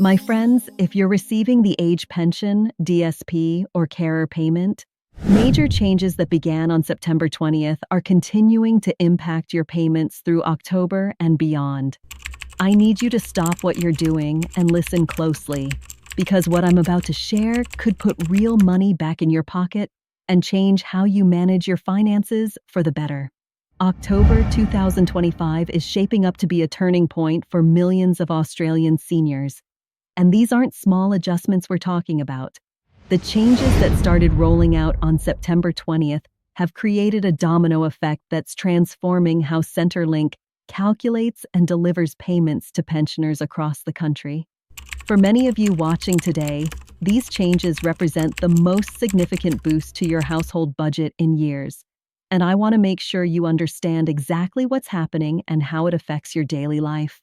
My friends, if you're receiving the age pension, DSP, or carer payment, major changes that began on September 20th are continuing to impact your payments through October and beyond. I need you to stop what you're doing and listen closely, because what I'm about to share could put real money back in your pocket and change how you manage your finances for the better. October 2025 is shaping up to be a turning point for millions of Australian seniors. And these aren't small adjustments we're talking about. The changes that started rolling out on September 20th have created a domino effect that's transforming how Centrelink calculates and delivers payments to pensioners across the country. For many of you watching today, these changes represent the most significant boost to your household budget in years. And I want to make sure you understand exactly what's happening and how it affects your daily life.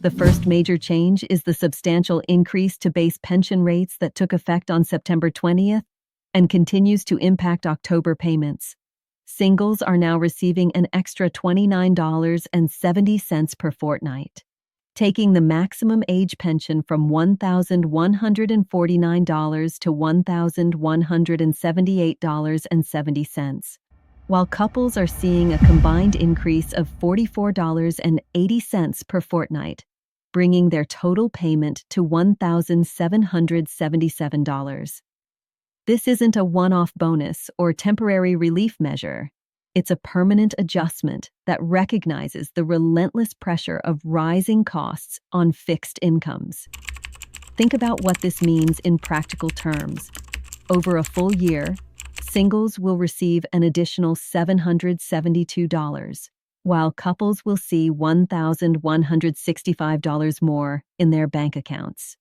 The first major change is the substantial increase to base pension rates that took effect on September 20th and continues to impact October payments. Singles are now receiving an extra $29.70 per fortnight, taking the maximum age pension from $1,149 to $1,178.70, while couples are seeing a combined increase of $44.80 per fortnight, bringing their total payment to $1,777. This isn't a one-off bonus or temporary relief measure. It's a permanent adjustment that recognizes the relentless pressure of rising costs on fixed incomes. Think about what this means in practical terms. Over a full year, singles will receive an additional $772, while couples will see $1,165 more in their bank accounts.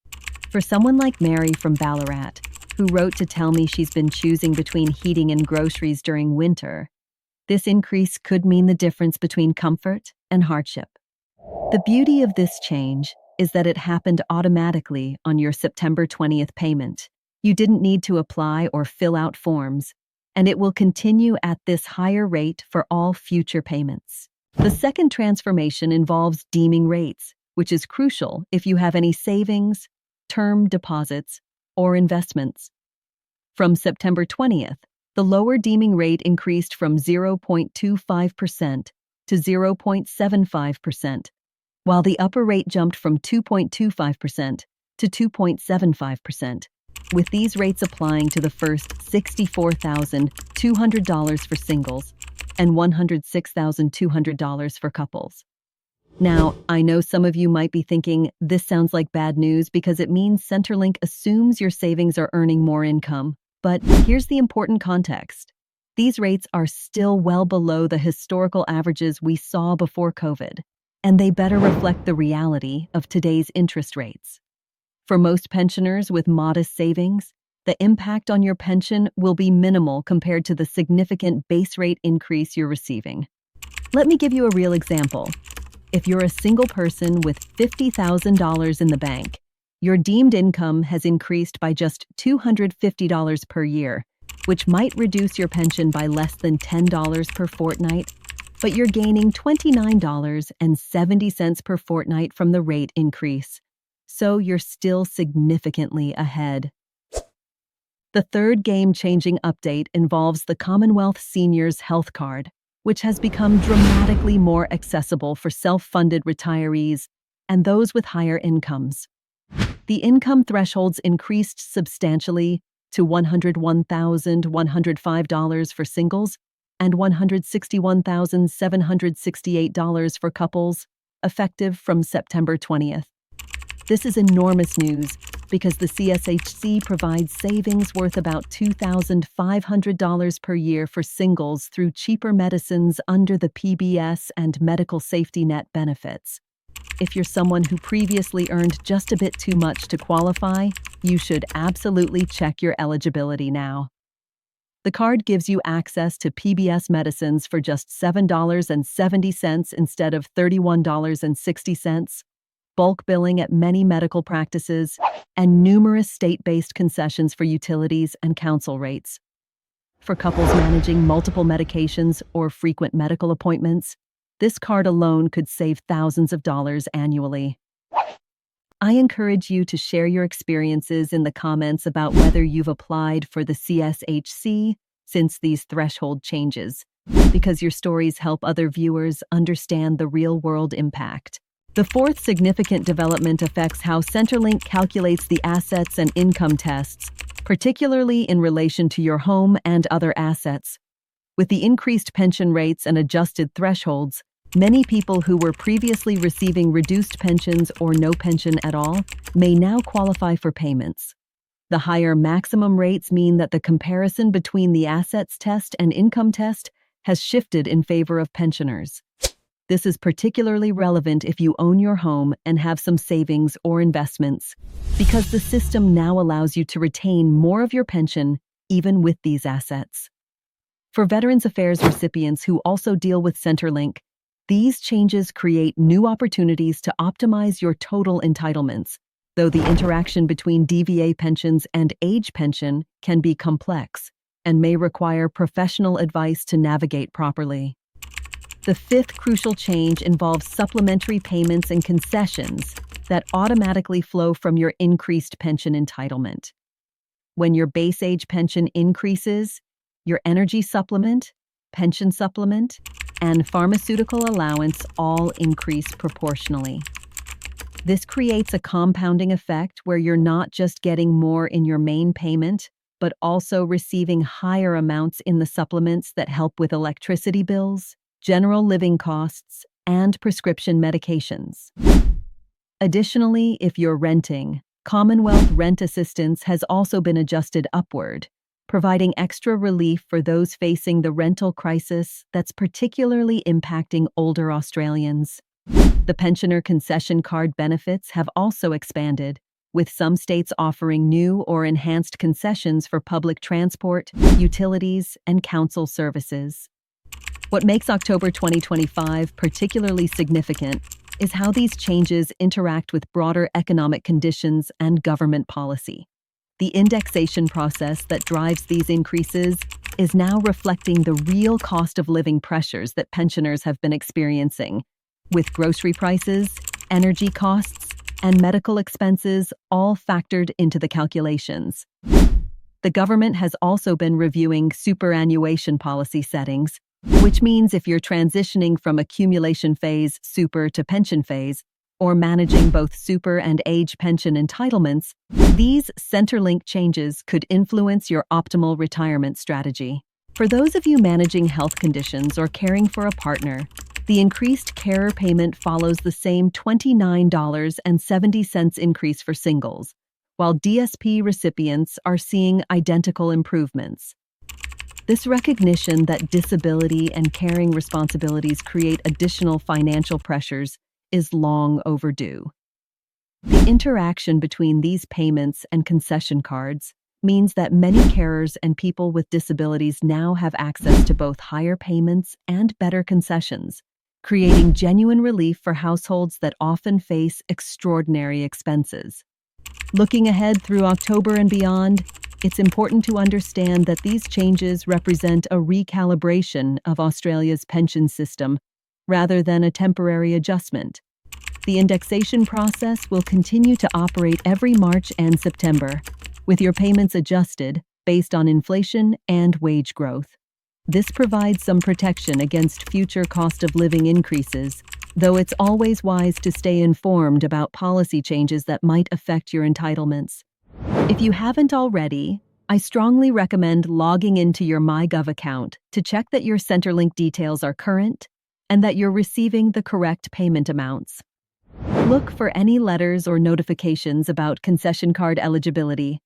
For someone like Mary from Ballarat, who wrote to tell me she's been choosing between heating and groceries during winter, this increase could mean the difference between comfort and hardship. The beauty of this change is that it happened automatically on your September 20th payment. You didn't need to apply or fill out forms, and it will continue at this higher rate for all future payments. The second transformation involves deeming rates, which is crucial if you have any savings, term deposits, or investments. From September 20th, the lower deeming rate increased from 0.25% to 0.75%, while the upper rate jumped from 2.25% to 2.75%. With these rates applying to the first $64,200 for singles and $106,200 for couples. Now, I know some of you might be thinking this sounds like bad news because it means Centrelink assumes your savings are earning more income. But here's the important context. These rates are still well below the historical averages we saw before COVID, and they better reflect the reality of today's interest rates. For most pensioners with modest savings, the impact on your pension will be minimal compared to the significant base rate increase you're receiving. Let me give you a real example. If you're a single person with $50,000 in the bank, your deemed income has increased by just $250 per year, which might reduce your pension by less than $10 per fortnight, but you're gaining $29.70 per fortnight from the rate increase. So you're still significantly ahead. The third game-changing update involves the Commonwealth Seniors Health Card, which has become dramatically more accessible for self-funded retirees and those with higher incomes. The income thresholds increased substantially to $101,105 for singles and $161,768 for couples, effective from September 20th. This is enormous news because the CSHC provides savings worth about $2,500 per year for singles through cheaper medicines under the PBS and medical safety net benefits. If you're someone who previously earned just a bit too much to qualify, you should absolutely check your eligibility now. The card gives you access to PBS medicines for just $7.70 instead of $31.60, bulk billing at many medical practices, and numerous state-based concessions for utilities and council rates. For couples managing multiple medications or frequent medical appointments, this card alone could save thousands of dollars annually. I encourage you to share your experiences in the comments about whether you've applied for the CSHC since these threshold changes, because your stories help other viewers understand the real-world impact. The fourth significant development affects how Centrelink calculates the assets and income tests, particularly in relation to your home and other assets. With the increased pension rates and adjusted thresholds, many people who were previously receiving reduced pensions or no pension at all may now qualify for payments. The higher maximum rates mean that the comparison between the assets test and income test has shifted in favor of pensioners. This is particularly relevant if you own your home and have some savings or investments, because the system now allows you to retain more of your pension even with these assets. For Veterans Affairs recipients who also deal with Centrelink, these changes create new opportunities to optimize your total entitlements, though the interaction between DVA pensions and age pension can be complex and may require professional advice to navigate properly. The fifth crucial change involves supplementary payments and concessions that automatically flow from your increased pension entitlement. When your base age pension increases, your energy supplement, pension supplement, and pharmaceutical allowance all increase proportionally. This creates a compounding effect where you're not just getting more in your main payment, but also receiving higher amounts in the supplements that help with electricity bills, general living costs, and prescription medications. Additionally, if you're renting, Commonwealth Rent Assistance has also been adjusted upward, providing extra relief for those facing the rental crisis that's particularly impacting older Australians. The pensioner concession card benefits have also expanded, with some states offering new or enhanced concessions for public transport, utilities, and council services. What makes October 2025 particularly significant is how these changes interact with broader economic conditions and government policy. The indexation process that drives these increases is now reflecting the real cost of living pressures that pensioners have been experiencing, with grocery prices, energy costs, and medical expenses all factored into the calculations. The government has also been reviewing superannuation policy settings, which means if you're transitioning from accumulation phase super to pension phase, or managing both super and age pension entitlements, these Centrelink changes could influence your optimal retirement strategy. For those of you managing health conditions or caring for a partner, the increased carer payment follows the same $29.70 increase for singles, while DSP recipients are seeing identical improvements. This recognition that disability and caring responsibilities create additional financial pressures is long overdue. The interaction between these payments and concession cards means that many carers and people with disabilities now have access to both higher payments and better concessions, creating genuine relief for households that often face extraordinary expenses. Looking ahead through October and beyond, it's important to understand that these changes represent a recalibration of Australia's pension system rather than a temporary adjustment. The indexation process will continue to operate every March and September, with your payments adjusted based on inflation and wage growth. This provides some protection against future cost of living increases, though it's always wise to stay informed about policy changes that might affect your entitlements. If you haven't already, I strongly recommend logging into your MyGov account to check that your Centrelink details are current and that you're receiving the correct payment amounts. Look for any letters or notifications about concession card eligibility,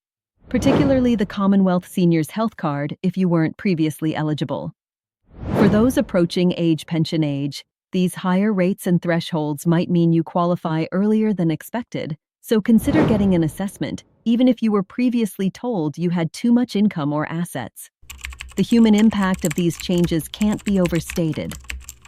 particularly the Commonwealth Seniors Health Card if you weren't previously eligible. For those approaching age pension age, these higher rates and thresholds might mean you qualify earlier than expected, so consider getting an assessment, even if you were previously told you had too much income or assets. The human impact of these changes can't be overstated.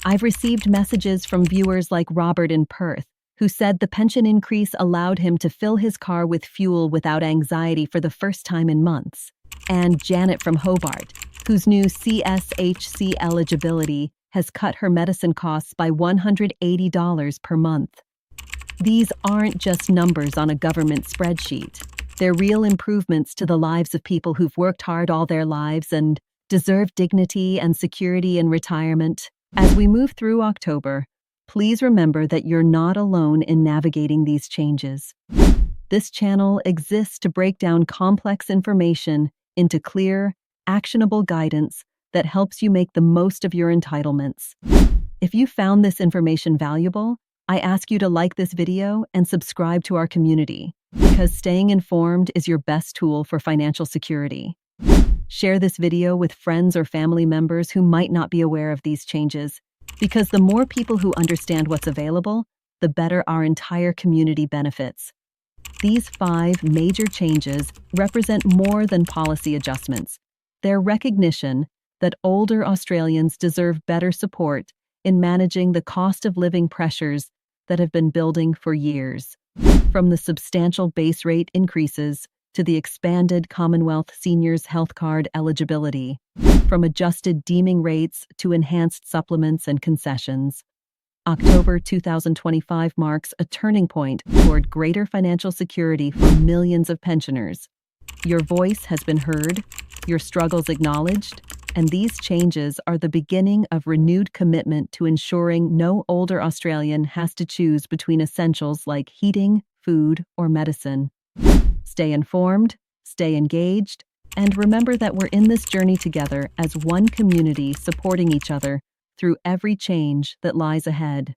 I've received messages from viewers like Robert in Perth, who said the pension increase allowed him to fill his car with fuel without anxiety for the first time in months, and Janet from Hobart, whose new CSHC eligibility has cut her medicine costs by $180 per month. These aren't just numbers on a government spreadsheet. They're real improvements to the lives of people who've worked hard all their lives and deserve dignity and security in retirement. As we move through October, please remember that you're not alone in navigating these changes. This channel exists to break down complex information into clear, actionable guidance that helps you make the most of your entitlements. If you found this information valuable, I ask you to like this video and subscribe to our community, because staying informed is your best tool for financial security. Share this video with friends or family members who might not be aware of these changes, because the more people who understand what's available, the better our entire community benefits. These 5 major changes represent more than policy adjustments. They're recognition that older Australians deserve better support in managing the cost of living pressures that have been building for years. From the substantial base rate increases to the expanded Commonwealth Seniors Health Card eligibility, from adjusted deeming rates to enhanced supplements and concessions, October 2025 marks a turning point toward greater financial security for millions of pensioners. Your voice has been heard, your struggles acknowledged, and these changes are the beginning of renewed commitment to ensuring no older Australian has to choose between essentials like heating, food, or medicine. Stay informed, stay engaged, and remember that we're in this journey together as one community supporting each other through every change that lies ahead.